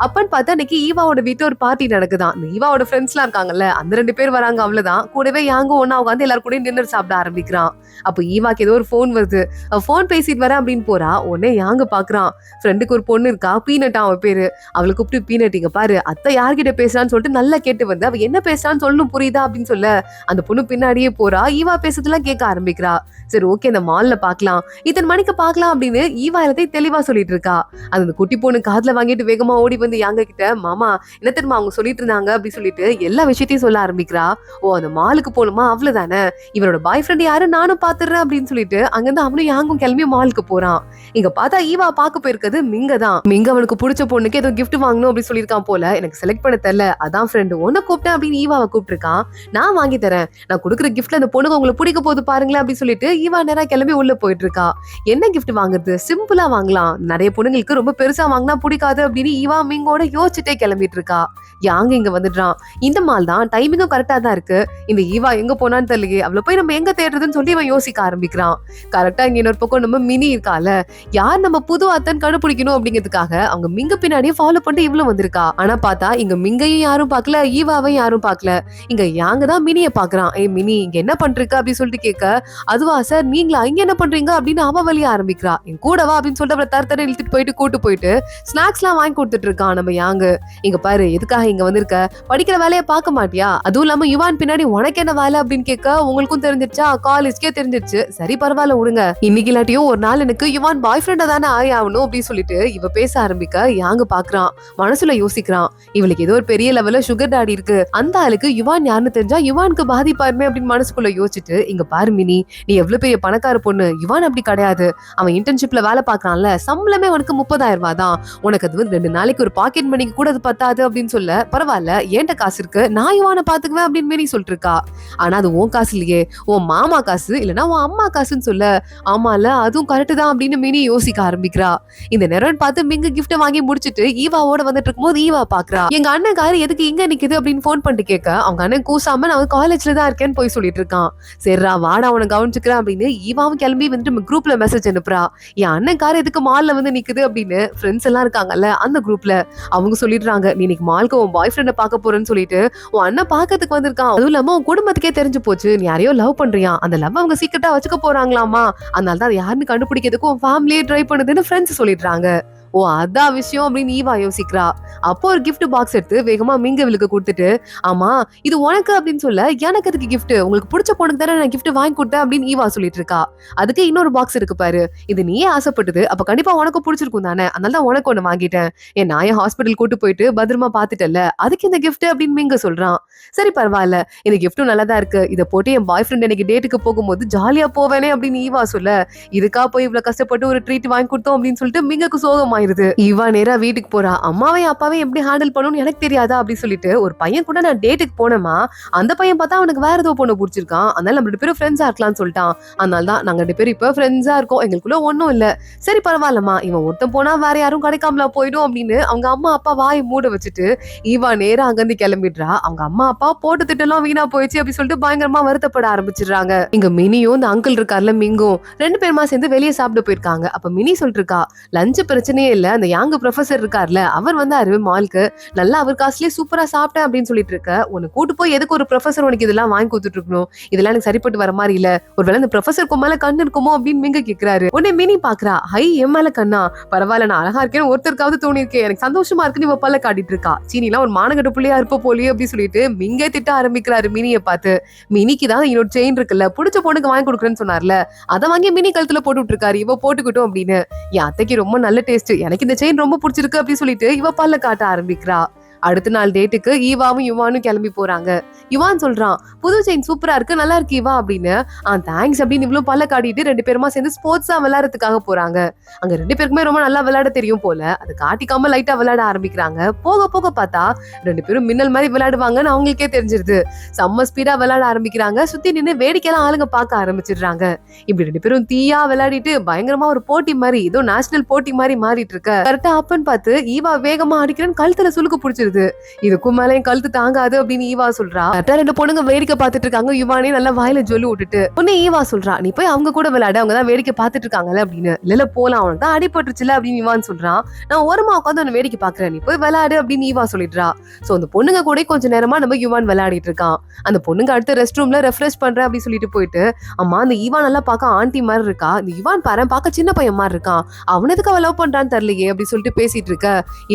அப்பன்னு பார்த்தா இன்னைக்கு ஈவாவோட வீட்டுல ஒரு பார்ட்டி நடக்குதான். இந்த ஈவாவோட ஃப்ரெண்ட்ஸ் எல்லாம் இருக்காங்கல்ல, அந்த 2 பேர் வராங்க, அவ்வளவுதான். கூடவே யாங்கும் ஒன்னா உட்காந்து எல்லாரும் கூட டின்னர் சாப்பிட ஆரம்பிக்கிறான். அப்போ ஈவாக்கு ஏதோ ஒரு போன் வருது, போன் பேசிட்டு வரேன் அப்படின்னு போறா. உடனே யாங்க பாக்குறான், ஃப்ரெண்டுக்கு ஒரு பொண்ணு இருக்கா, பீனட் அவ பேரு, அவளை கூப்பிட்டு பீனட் இங்க பாரு அத்தை யார்கிட்ட பேசுறான்னு சொல்லிட்டு நல்லா கேட்டு வந்து அவ என்ன பேசுறான்னு சொல்லணும் புரியுதா அப்படின்னு சொல்ல, அந்த பொண்ணு பின்னாடியே போறா. ஈவா பேசுறதுலாம் கேட்க ஆரம்பிக்கிறா. சரி ஓகே இந்த மால்ல பாக்கலாம், இத்தனை மணிக்கு பாக்கலாம் அப்படின்னு ஈவா எல்லாத்தையும் தெளிவா சொல்லிட்டு இருக்கா. அந்த குட்டி பொண்ணு காதுல வாங்கிட்டு வேகமா ஓடி வந்து யாங்க கிட்ட, மாமா என்ன தெரியுமா அவங்க சொல்லிட்டு இருந்தாங்க அப்படின்னு சொல்லிட்டு எல்லா விஷயத்தையும் சொல்ல ஆரம்பிக்கிறா. ஓ அந்த மாலுக்கு போகணுமா, அவ்வளவுதானே, இவரோட பாய் ஃப்ரெண்ட் யாரு நானும் பாத்துறேன் அப்படின்னு சொல்லிட்டு அங்கிருந்து அவனும் யாங்கும் கிளம்பி மாலுக்கு போறான். இங்க பார்த்தா ஈவா பாக்க போயிருக்கிறது மிங்க தான். மிங்க அவனுக்கு பிடிச்ச பொண்ணுக்கு ஏதோ கிஃப்ட் வாங்கணும் அப்படின்னு சொல்லியிருக்கான் போல. எனக்கு செலக்ட் பண்ண தெரியல, அதான் ஃப்ரெண்டு உன்ன கூப்பிட்டேன் அப்படின்னு ஈவாவை கூப்பிட்டுருக்கான். நான் வாங்கி தரேன், நான் கொடுக்குற கிஃப்ட்ல அந்த பொண்ணுக்கு உங்களுக்கு பிடிக்க போது பாருங்களேன் அப்படின்னு சொல்லிட்டு ஈவா நேரா கிளம்பி உள்ள போயிட்டு இருக்கா. என்ன கிஃப்ட் வாங்குறது, சிம்பிளா வாங்கலாம், நிறைய பொண்ணுங்களுக்கு ரொம்ப பெருசா வாங்கினா பிடிக்காது அப்படின்னு ஈவா மிங்கோட யோசிச்சுட்டே கிளம்பிட்டு இருக்கா. யாங்க இங்க வந்துடுறான். இந்த மால் தான், டைமிங்கும் கரெக்டா தான் இருக்கு. இந்த ஈவா எங்க போனான்னு தெரியலையே, அவளை போய் நம்ம எங்க தேடுறதுன்னு சொல்லி இவன் யோசிக்க ஆரம்பிக்கிறான். கரெக்டா இங்க இன்னொரு பக்கம் நம்ம மினி இருக்கால, யார் நம்ம புது அத்தன் கண்டுபிடிக்கணும் அப்படிங்கிறதுக்காக அவங்க மிங்க பின்னாடியே ஃபாலோ பண்ணிட்டு இவ்வளவு வந்திருக்கா. ஆனா பார்த்தா இங்க மிங்கையும் யாரும் பார்க்கல, ஈவாவையும் யாரும் பார்க்கல. இங்க யாங்க தான் மினிய பாக்குறான். ஏய் மினி, இங்க என்ன பண்றீங்க அப்படின்னு சொல்லிட்டு கேட்க, அதுவா சார் நீங்களா, இங்க என்ன பண்றீங்க அப்படின்னு அவ வழிய ஆரம்பிக்கிறா. என் கூடவா அப்படின்னு சொல்லிட்டு அவளை தர இழுத்துட்டு போயிட்டு கூட்டு போயிட்டு ஸ்நாக்ஸ் எல்லாம் வாங்கி கொடுத்துட்டு இருக்கான் நம்ம யாங்க. இங்க பாரு, எதுக்காக இங்க வந்திருக்க, படிக்கிற வேலையை பார்க்க மாட்டியா, அதுவும் இல்லாம யுவான் பின்னாடி உனக்கு என்ன வேலை அப்படின்னு கேட்க, உங்களுக்கும் தெரிஞ்சிருச்சா, காலேஜ்க்கே தெரிஞ்சிருச்சு, சரி பரவாயில்ல விடுங்க, இன்னைக்கு இல்லாட்டியும் ஒரு நாள் எனக்கு யுவான் பாய் ஃப்ரெண்டா தானே ஆகணும் அப்படின்னு சொல்லிட்டு இவ பேச ஆரம்பிக்க யாங்க பாக்குறான். மனசுல யோசிக்கிறான், இவளுக்கு ஏதோ ஒரு பெரிய லெவல்ல சுகர் டாடி இருக்கு, அந்த ஆளுக்கு யுவான் யாருன்னு தெரிஞ்சா யுவானுக்கு பாதிப்பாருமே அப்படின்னு மனசுக்குள்ள யோசிச்சுட்டு, இங்க பாரு மினி, நீ எவ்வளவு பெரிய பணக்கார பொண்ணு, யுவான் அப்படி கிடையாது, அவன் இன்டர்ன்ஷிப்ல வேலை பாக்குறான்ல, சம்பளமே உனக்கு 30,000 ரூபாய் தான், உனக்கு அது 2 நாளைக்கு ஒரு பாக்கெட் மணிக்கு கூட அது பத்தாது அப்படின்னு சொல்ல, பரவாயில்ல ஏன்ட்ட காசு இருக்கு, நான் யுவானை பாத்துக்குவேன் அப்படின்னு மினி சொல்லிட்டு இருக்கா. ஆனா அது உன் காசு இல்லையே, உன் மாமா காசு இல்லனா உன் அம்மா காசுன்னு சொல்ல, ஆமால அதுவும் கரெக்ட் தான் அப்படின்னு மினி யோசிக்க ஆரம்பிக்கிறா. இந்த நேரம் பார்த்து மிங்க கிஃப்ட் வாங்கி முடிச்சிட்டு ஈவாவோட வந்துட்டு இருக்கும்போது ஈவா பாக்குறா. எங்க அண்ணன் காரு எதுக்கு இங்க நிக்குது அப்படின்னு போன் பண்ணிட்டு கேட்க, அவங்க அண்ணன் கூசாம நான் காலேஜ்ல தான் இருக்கேன்னு போய் சொல்லிட்டு இருக்கான். சரிடா வாடா உன கவனிச்சுக்கிறேன் அப்படின்னு ஈவாவும் கிளம்பி வந்துட்டு குரூப்ல மெசேஜ் அனுப்புறா. என் அண்ணன் கார் எதுக்கு மால்ல வந்து நிக்குது அப்படின்னு ஃப்ரெண்ட்ஸ் எல்லாம் இருக்காங்கல்ல அந்த குரூப்ல அவங்க சொல்லிடுறாங்க, நீ இன்னைக்கு மால்க்கு உன் பாய் ஃப்ரெண்ட பாக்க போறேன்னு சொல்லிட்டு உன் அண்ணன் பாக்கிறதுக்கு வந்திருக்கான், அதுவும் இல்லாம உன் குடும்பத்துக்கே தெரிஞ்சு போச்சு, நீ யாரையோ லவ் பண்றியா, அந்த லவ் அவங்க சீக்கிரட்டா வச்சுக்க போறாங்களாமா, அதனால தான் யாருன்னு கண்டுபிடிக்கிறதுக்கு உன் ஃபேமிலியே ட்ரை பண்ணுதுன்னு ஃப்ரெண்ட்ஸ் சொல்லிடுறாங்க. ஓ அதான் விஷயம் அப்படின்னு ஈவா யோசிக்கிறா. அப்போ ஒரு கிஃப்ட் பாக்ஸ் எடுத்து வேகமா மிங்கவிலுக்கு கொடுத்துட்டு, ஆமா இது உனக்கு அப்படின்னு சொல்ல, எனக்கு அதுக்கு கிஃப்ட், உங்களுக்கு பிடிச்ச பொண்ணுக்கு தானே நான் கிஃப்ட் வாங்கி கொடுத்தேன் அப்படின்னு ஈவா சொல்லிட்டு இருக்கா. அதுக்கு இன்னொரு பாக்ஸ் இருக்கு பாரு, இது நீயே ஆசைப்பட்டது, அப்ப கண்டிப்பா உனக்கு பிடிச்சிருக்கும் தானே, அதனால தான் உனக்கு ஒண்ணு வாங்கிட்டேன், என் நாயை ஹாஸ்பிட்டல் கூட்டு போயிட்டு பத்திரமா பாத்துட்டல, அதுக்கு இந்த கிஃப்ட் அப்படின்னு மிங்க சொல்றான். சரி பரவாயில்ல, இந்த கிஃப்டும் நல்லாதான் இருக்கு, இதை போட்டு என் பாய் ஃப்ரெண்ட் எனக்கு டேட்டுக்கு போகும்போது ஜாலியா போவேனே அப்படின்னு ஈவா சொல்ல, இதுக்கா போய் இவ்வளவு கஷ்டப்பட்டு ஒரு ட்ரீட் வாங்கி கொடுத்தோம் அப்படின்னு சொல்லிட்டு மிங்கக்கு சோகமா ஈவா நேரா வீட்டுக்கு போறா. அம்மாவையும் அப்பாவையும் எப்படி ஹேண்டில் பண்ணணும்னு எனக்கு தெரியாதா அப்படின்னு சொல்லிட்டு, ஒரு பையன் கூட நான் டேட்டுக்கு போனேமா, அந்த பையன் பார்த்தா அவனுக்கு வேற ஏதோ பொண்ணு பிடிச்சிருக்கான், அதனால நம்ம 2 பேரும் ஃப்ரெண்ட்ஸா இருக்கலாம்னு சொல்லிட்டான், அதனால தான் நாங்க 2 பேரும் இப்ப ஃப்ரெண்ட்ஸா இருக்கோம், எங்களுக்குள்ள ஒன்னும் இல்ல, சரி பரவாயில்லமா, இவன் ஒருத்தன் போனா வேற யாரும் கிடைக்காமல போயிடும் அப்படின்னு அவங்க அம்மா அப்பா வாயை மூட வச்சுட்டு ஈவா நேரா அங்கிருந்து கிளம்பிடுறா. அவங்க அம்மா அப்பா போட்டு திட்டெல்லாம் வீணா போயிடுச்சு அப்படின்னு சொல்லிட்டு பயங்கரமா வருத்தப்பட ஆரம்பிச்சிடுறாங்க. இங்க மினியும் இந்த அங்கிள் இருக்கார்ல மிங்கும் 2 பேருமா சேர்ந்து வெளியே சாப்பிட போயிருக்காங்க. அப்ப மினி சொல்லிட்டு இருக்கா, லஞ்ச் பிரச்சனையே இல்ல, அந்த யாங்க ப்ரொஃபசர் இருக்கார்ல அவர் வந்தாரு மால்க்கு, நல்லா அவர் காசுலயே சூப்பரா சாப்பிட்டேன் அப்படின்னு சொல்லிட்டு இருக்க, உனக்கு கூட்டு போய் எதுக்கு ஒரு ப்ரொஃபசர் உனக்கு இதெல்லாம் வாங்கி கொடுத்துட்டு இருக்கணும், இதெல்லாம் எனக்கு சரிப்பட்டு வர மாதிரி இல்ல, ஒருவேளை இந்த ப்ரொஃபசருக்கு மேல கண்ணு இருக்குமோ அப்படின்னு மிங்க கேக்குறாரு. உடனே மினி பாக்குறா, ஹை என் மேல கண்ணா, பரவாயில்ல நான் அழகா இருக்கேன்னு ஒருத்தருக்காவது தோணி இருக்கேன், எனக்கு சந்தோஷமா இருக்குன்னு இவ பல்ல காட்டிட்டு இருக்கா, சீனிலாம் ஒரு மானகட்ட புள்ளியா இருப்ப போலியே அப்படின்னு சொல்லிட்டு மிங்க திட்ட ஆரம்பிக்கிறாரு மினியை பார்த்து. மினிக்கு தான் இன்னொரு செயின் இருக்குல்ல, பிடிச்ச பொண்ணுக்கு வாங்கி கொடுக்குறேன்னு சொன்னார்ல, அதை வாங்கி மினி கழுத்துல போட்டு விட்டுருக்காரு, இவ போட்டுக்கிட்டோம் அப்படின்னு. என் அத்தைக்கு ரொம்ப நல்ல டேஸ்ட், எனக்கு இந்த செயின் ரொம்ப பிடிச்சிருக்கு அப்படின்னு சொல்லிட்டு இவ பல்ல காட்ட ஆரம்பிக்கிறா. அடுத்த நாள் டேட்டுக்கு ஈவாவும் யுவானும் கிளம்பி போறாங்க. யுவான் சொல்றான், புது செயின் சூப்பரா இருக்கு, நல்லா இருக்கு ஈவா அப்படின்னு. தேங்க்ஸ் அப்படின்னு இவ்வளவு பல்ல காட்டிட்டு 2 பேருமா சேர்ந்து ஸ்போர்ட்ஸா விளையாடுறதுக்காக போறாங்க. அங்க 2 பேருக்குமே ரொம்ப நல்லா விளையாட தெரியும் போல, அது காட்டிக்காம லைட்டா விளையாட ஆரம்பிக்கிறாங்க. போக போக பார்த்தா 2 பேரும் மின்னல் மாதிரி விளையாடுவாங்கன்னு அவங்களுக்கே தெரிஞ்சிருது. செம்ம ஸ்பீடா விளையாட ஆரம்பிக்கிறாங்க. சுத்தி நின்று வேடிக்கையெல்லாம் ஆளுங்க பார்க்க ஆரம்பிச்சிடுறாங்க. இப்படி 2 பேரும் தீயா விளையாடிட்டு பயங்கரமா ஒரு போட்டி மாதிரி, ஏதோ நேஷனல் போட்டி மாதிரி மாறிட்டு இருக்க. கரெக்டா அப்பன்னு பார்த்து ஈவா வேகமா அடிக்கிறேன்னு கழுத்துல சுளுக்கு பிடிச்சிருது. இதுக்கும் மேல என் கழுத்து தாங்காது அப்படின்னு ஈவா சொல்றா. 2 பொண்ணுங்க வேடிக்கை பார்த்துட்டு இருக்காங்க. யுவானே நல்லா வாயில சொல்லி விட்டுட்டு உடனே ஈவா சொல்றா, நீ போய் அவங்க கூட விளையாடு, அவங்க தான் வேடிக்கை பார்த்துட்டு இருக்காங்கல்ல அப்படின்னு. இல்ல போலாம், அவனுக்கு தான் அடிபட்டுருச்சுல அப்படின்னு யுவான் சொல்றான். நான் ஓரமா உட்காந்து உன்னை வேடிக்கை பாக்குறேன், நீ போய் விளையாடு அப்படின்னு ஈவா சொல்லிடுறா. சோ அந்த பொண்ணுங்க கூட கொஞ்ச நேரமா நம்ம யுவான் விளையாடிட்டு இருக்கான். அந்த பொண்ணுங்க அடுத்த ரெஸ்ட் ரூம்ல ரெஃப்ரெஷ் பண்றேன் அப்படின்னு சொல்லிட்டு போயிட்டு, அம்மா அந்த ஈவா நல்லா பார்க்க ஆண்டி மாதிரி இருக்கா, இந்த யுவான் பாரு பார்க்க சின்ன பையன் மாதிரி இருக்கான், அவன் எதுக்கு அவ லவ் பண்றான்னு தெரியலையே அப்படின்னு சொல்லிட்டு பேசிட்டு இருக்க.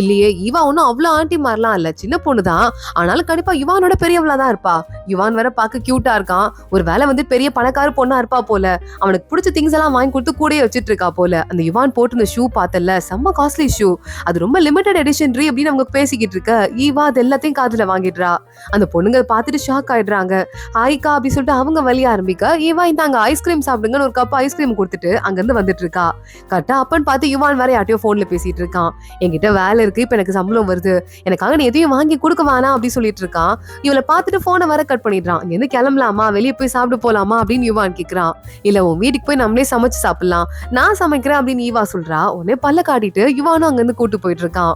இல்லையே ஈவா ஒன்னும் அவ்வளவு ஆண்டி மாதிரி மாதிரிலாம் இல்ல, சின்ன பொண்ணு தான். ஆனாலும் கண்டிப்பா யுவானோட பெரியவளா தான் இருப்பா. யுவான் வேற பார்க்க கியூட்டா இருக்கான். ஒரு வேளை வந்து பெரிய பணக்கார பொண்ணா இருப்பா போல. அவனுக்கு பிடிச்ச திங்ஸ் எல்லாம் வாங்கி கொடுத்து கூடயே வச்சிட்டு இருக்கா போல. அந்த யுவான் போட்டிருந்த ஷூ பார்த்தல, செம்ம காஸ்ட்லி ஷூ. அது ரொம்ப லிமிடெட் எடிஷன் ரீ அப்படின்னு அவங்க பேசிக்கிட்டு இருக்க, ஈவா அது எல்லாத்தையும் காதுல வாங்கிடுறா. அந்த பொண்ணுங்க பார்த்துட்டு ஷாக் ஆயிடுறாங்க. ஹாய்க்கா அப்படின்னு சொல்லிட்டு அவங்க வலிய ஆரம்பிக்க, ஈவா இந்தாங்க ஐஸ்கிரீம் சாப்பிடுங்கன்னு ஒரு கப் ஐஸ்கிரீம் கொடுத்துட்டு அங்க இருந்து வந்துட்டு இருக்கா. கரெக்டா அப்பன்னு பார்த்து யுவான் வேற யார்ட்டையோ போன்ல பேசிட்டு இருக்கான். என்கிட்ட வேலை இருக்கு, இப்ப எனக்கு சம்பளம் வருது, எனக்காக நீ எதையும் வாங்கி கொடுக்க வேணாம் அப்படின்னு சொல்லிட்டு இருக்கான். இவளை பார்த்துட்டு போனை வர கட் பண்ணிடுறான். இங்க இருந்து கிளம்பலாமா, வெளியே போய் சாப்பிட்டு போலாமா அப்படின்னு யுவான் கேக்குறான். இல்ல உன் வீட்டுக்கு போய் நம்மளே சமைச்சு சாப்பிடலாம், நான் சமைக்கிறேன் அப்படின்னு ஈவா சொல்றா. உடனே பல்ல காட்டிட்டு யுவானும் அங்க இருந்து கூட்டு போயிட்டு இருக்கான்.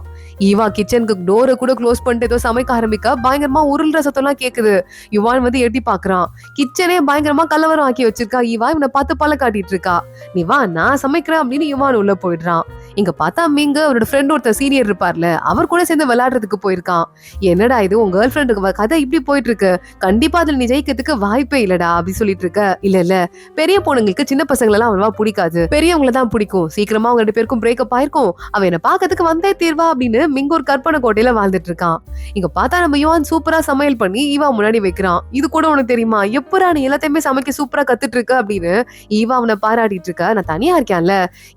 ஈவா கிச்சனுக்கு டோரை கூட க்ளோஸ் பண்ணிட்டு ஏதோ சமைக்க ஆரம்பிக்க பயங்கரமா உருள்ற சத்தம் எல்லாம் கேக்குது. யுவான் வந்து எட்டி பாக்குறான். கிச்சனே பயங்கரமா கலவரம் ஆக்கி வச்சிருக்கா ஈவா. இவனை பார்த்து பல்ல காட்டிட்டு இருக்கா. நீ வா நான் சமைக்கிறேன் அப்படின்னு யுவான் உள்ள போயிடுறான். இங்க பார்த்தா மிங்க அவரோட ஃப்ரெண்ட் ஒருத்தர் சீனியர் இருப்பார்ல, அவர் கூட சேர்ந்து விளையாடுறதுக்கு போயிருக்கான். என்னடா இது உன் கேர்ள் ஃப்ரெண்டுக்கு கதை இப்படி போயிட்டு இருக்கு, கண்டிப்பா அதுல நீ ஜெயிக்கிறதுக்கு வாய்ப்பே இல்லடா அப்படி சொல்லிட்டு இருக்க. இல்ல பெரிய பொண்ணுங்களுக்கு சின்ன பசங்களை எல்லாம் அவ்வளவா பிடிக்காது, பெரியவங்களை தான் பிடிக்கும், சீக்கிரமா அவங்க 2 பேருக்கும் பிரேக்கப் ஆயிருக்கும், அவ என்ன பாக்கிறதுக்கு வந்தே தீர்வா அப்படின்னு மிங்க ஒரு கற்பனை கோட்டையில வாழ்ந்துட்டு இருக்கான். இங்க பார்த்தா நம்ம யுவான் சூப்பரா சமையல் பண்ணி ஈவா முன்னாடி வைக்கிறான். இது கூட உனக்கு தெரியுமா, எப்பரா நீ எல்லாத்தையுமே சமைக்க சூப்பரா கத்துட்டு இருக்க அப்படின்னு ஈவா அவனை பாராட்டிட்டு இருக்க. நான் தனியா இருக்கேன்ல,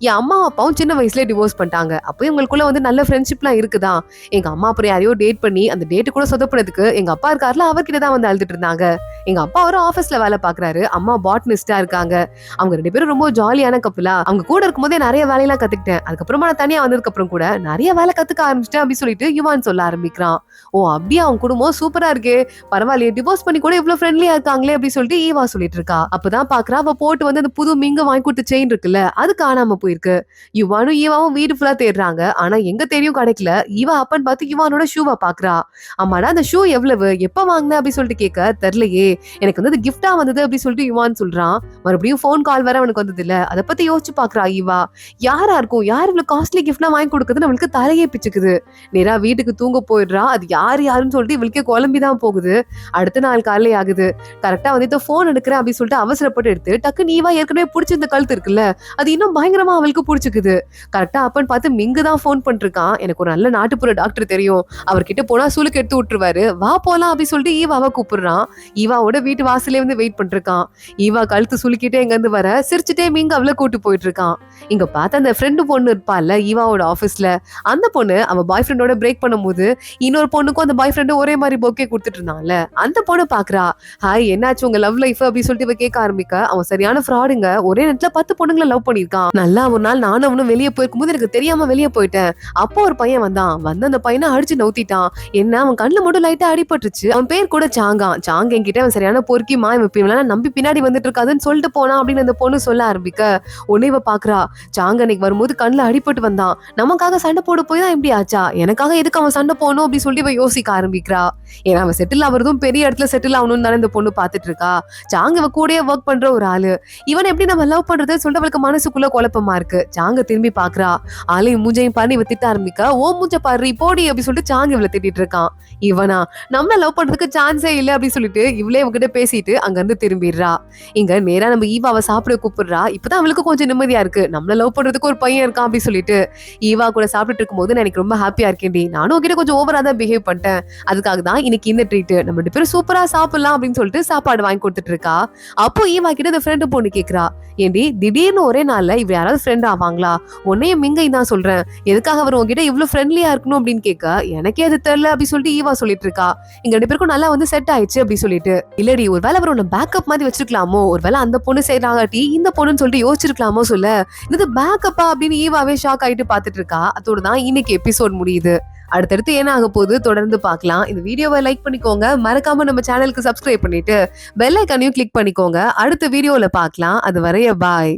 என் அம்மா அப்பாவும் சின்ன வயசுல டிவோர்ஸ் பண்ணிட்டாங்க, அப்பயும் உங்களுக்குள்ள வந்து நல்ல ஃப்ரெண்ட்ஷிப்லாம் இருக்குதான். எங்க அம்மா அப்புறம் யாரையோ டேட் பண்ணி அந்த டேட்டு கூட சொதப்பினதுக்கு எங்க அப்பா இருக்காருல, அவர்கிட்ட தான் வந்து அழுதுட்டு இருந்தாங்க. எங்க அப்பா ஒரு ஆபீஸ்ல வேலை பாக்குறாரு, அம்மா பாட்னிஸ்டா இருக்காங்க. அவங்க 2 பேரும் ரொம்ப ஜாலியான கப்பலா. அவங்க கூட இருக்கும்போதே நிறைய வேலையெல்லாம் கத்துக்கிட்டேன். அதுக்கப்புறமா நான் தனியா வந்ததுக்கு அப்புறம் கூட நிறைய வேலை கத்துக்க ஆரம்பிச்சிட்டேன் அப்படின்னு சொல்லிட்டு யுவான் சொல்ல ஆரம்பிக்கிறான். ஓ அப்படியே அவங்க குடும்பம் சூப்பரா இருக்கே, பரவாயில்லையே, டிவோர்ஸ் பண்ணி கூட இவ்வளவு ஃப்ரெண்ட்லியா இருக்காங்களே அப்படின்னு சொல்லிட்டு ஈவா சொல்லிட்டு இருக்கா. அப்பதான் பாக்குறா, அவ போட்டு வந்து அந்த புது மிங்க வாங்கி கொடுத்த செயின் இருக்குல்ல, அது காணாம போயிருக்கு. யுவானும் ஈவாவும் வீடு ஃபுல்லா தேடுறாங்க. ஆனா எங்க தேடியும் கிடைக்கல. ஈவா அப்பன்னு பார்த்து யுவானோட ஷூவை பாக்குறா. ஆமாடா அந்த ஷூ எவ்வளவு, எப்ப வாங்கின அப்படின்னு சொல்லிட்டு கேட்க, தெரியலையே, எனக்கு வந்து கிஃப்டா வந்தது அப்படின்னு சொல்லிட்டு யுவான் சொல்றான். மறுபடியும் போன் கால் வர அவனுக்கு வந்தது இல்ல. அதை பத்தி யோசிச்சு பாக்குறா ஈவா. யாரா இருக்கும், யார் இவ்வளவு காஸ்ட்லி கிஃப்ட்லாம் வாங்கி கொடுக்குதுன்னு அவளுக்கு தலையே பிச்சுக்குது. நேரா வீட்டுக்கு தூங்க போயிடுறா. அது யாருன்னு சொல்லிட்டு இவளுக்கே குழம்பிதான் போகுது. அடுத்த நாள் காலையில ஆகுது. கரெக்டா வந்து போன் எடுக்கிறேன் அப்படின்னு சொல்லிட்டு அவசரப்பட்டு எடுத்து டக்குன்னு ஈவா ஏற்கனவே பிடிச்சிருந்த கழுத்து இருக்குல்ல, அது இன்னும் பயங்கரமா அவளுக்கு பிடிச்சிக்குது. கரெக்டா அப்பன்னு பார்த்து மிங்கு தான் போன் பண்ணிருக்கான். எனக்கு ஒரு நல்ல நாட்டுப்புற டாக்டர் தெரியும், அவர்கிட்ட போனா சூலுக்கு எடுத்து விட்டுருவாரு, வா போலாம் அப்படின்னு சொல்லிட்டு ஈவாவை கூப்பிடுறான். ஈவாவோட வீட்டு வாசலே வந்து வெயிட் பண்ணிருக்கான். ஈவா கழுத்து சுலுக்கிட்டே இங்க இருந்து வர சிரிச்சுட்டே மிங்க அவளை கூட்டு போயிட்டு இருக்கான். இங்க பார்த்து அந்த ஃப்ரெண்டு பொண்ணு இருப்பாள்ல ஈவாவோட ஆபீஸ்ல, அந்த பொண்ணு அவ பாய் ஃப்ரெண்டோட பிரேக் பண்ணும்போது இன்னொரு பொண்ணுக்கும் அந்த பாய் ஃப்ரெண்டு ஒரே மாதிரி பொக்கே கொடுத்துட்டு இருந்தான்ல, அந்த பொண்ணு பாக்குறா. ஹாய் என்னாச்சு உங்க லவ் லைஃப் அப்படின்னு சொல்லிட்டு இவ கேட்க ஆரம்பிக்க, அவன் சரியான ஃப்ராடுங்க, ஒரே நேரத்துல 10 பொண்ணுங்களை லவ் பண்ணிருக்கான். நல்லா ஒரு நாள் நானும் அவனும் வெளியே போயிருக்கும் போது எனக்கு தெரியாம வெளியே போயிட்டேன். அப்போ ஒரு பையன் வந்தான், வந்து அந்த பையனை அடிச்சு நவுத்திட்டான். என்ன அவன் கண்ணுல மட்டும் லைட்டா அடிபட்டுருச்சு. அவன் பேர் கூட சாங்க என்கிட்ட அவன் சரியான பொறுக்கிமா, இவன் நம்பி பின்னாடி வந்துட்டு இருக்காதுன்னு சொல்லிட்டு போனா அப்படின்னு அந்த பொண்ணு சொல்ல ஆரம்பிக்க, உன்னை இவ பாக்குறா. சாங்க அன்னைக்கு வரும்போது கண்ணுல அடிபட்டு வந்தான், நமக்காக சண்டை போட போய் தான் இப்படி ஆச்சா, எனக்காக எதுக்கு அவன் சண்டை போகணும் அப்படின்னு சொல்லி இவ யோசிக்க ஆரம்பிக்கிறா. ஏன்னா அவன் செட்டில் ஆகுறதும் பெரிய இடத்துல செட்டில் ஆகணும்னு தானே இந்த பொண்ணு பாத்துட்டு இருக்கா. சாங்க இவ கூடயே ஒர்க் பண்ற ஒரு ஆளு, இவன் எப்படி நம்ம லவ் பண்றது சொல்லிட்டு அவளுக்கு மனசுக்குள்ள குழப்பமா இருக்கு. சாங்க திரும்பி பாக்குறா. ஆளையும் மூஞ்சையும் பாரு இவ திட்ட ஆரம்பிக்க, ஓ மூஞ்ச பாரு போடி அப்படின்னு சொல்லிட்டு சாங்க இவளை திட்டிட்டு இருக்கான். இவனா நம்மள லவ் பண்றதுக்கு சான்ஸே இல்லை அப்படின்னு சொல்லிட்டு இவளே இவகிட்ட பேசிட்டு அங்க இருந்து திரும்பிடுறா. இங்க நேரா நம்ம ஈவாவை சாப்பிட கூப்பிடுறா. இப்பதான் அவளுக்கு கொஞ்சம் நிம்மதியா இருக்கு, நம்மள லவ் பண்றதுக்கு ஒரு பையன் இருக்கான் அப்படின்னு சொல்லிட்டு. ஈவா கூட சாப்பிட்டுட்டு இருக்கும்போது நான் எனக்கு ரொம்ப ஹாப்பியா இருக்கேன்டி, நானும் உங்ககிட்ட கொஞ்சம் ஓவரா தான் பிஹேவ் பண்ணிட்டேன், அதுக்காக தான் இன்னைக்கு இந்த ட்ரீட், நம்ம 2 பேரும் சூப்பரா சாப்பிடலாம் அப்படின்னு சொல்லிட்டு சாப்பாடு வாங்கி கொடுத்துட்டு இருக்கா. அப்போ ஈவா கிட்ட இந்த ஃப்ரெண்டு பொண்ணு கேக்குறா, ஏண்டி திடீர்னு ஒரே நாள்ல இவ யாராவது ஃப்ரெண்ட் ஆவாங்களா, உன்னையும் மிங்கை தான் சொல்றேன், எதுக்காக அவர் உங்ககிட்ட இவ்வளவு ஃப்ரெண்ட்லியா இருக்கணும் அப்படின்னு கேட்க, எனக்கே அது தெரியல அப்படின்னு சொல்லிட்டு ஈவா சொல்லிட்டு இருக்கா. இங்க 2 பேருக்கும் நல்லா வந்து செட் ஆயிடுச்சு அப்படின்னு சொல்லிட்டு. இல்லடி ஒருவேளை அவர் உன்னை பேக்கப் மாதிரி வச்சிருக்கலாமோ, ஒருவேளை அந்த பொண்ணு செய்யறாங்கட்டி இந்த பொண்ணுன்னு சொல்லிட்டு யோசிச்சிருக்கலாமோ சொல்ல. இது பேக்கப்பா அப்படின்னு ஈவாவே ஷாக் ஆயிட்டு பாத்துட்டு இருக்கா. அதோட தான் இன்னைக்கு எபிசோட் முடியுது. அடுத்தடுத்து என்ன ஆக போகுது தொடர்ந்து பார்க்கலாம். இந்த வீடியோவை லைக் பண்ணிக்கோங்க, மறக்காம நம்ம சேனலுக்கு சப்ஸ்கிரைப் பண்ணிட்டு பெல் ஐகானையும் கிளிக் பண்ணிக்கோங்க. அடுத்த வீடியோல பார்க்கலாம். அது வரைய பாய்.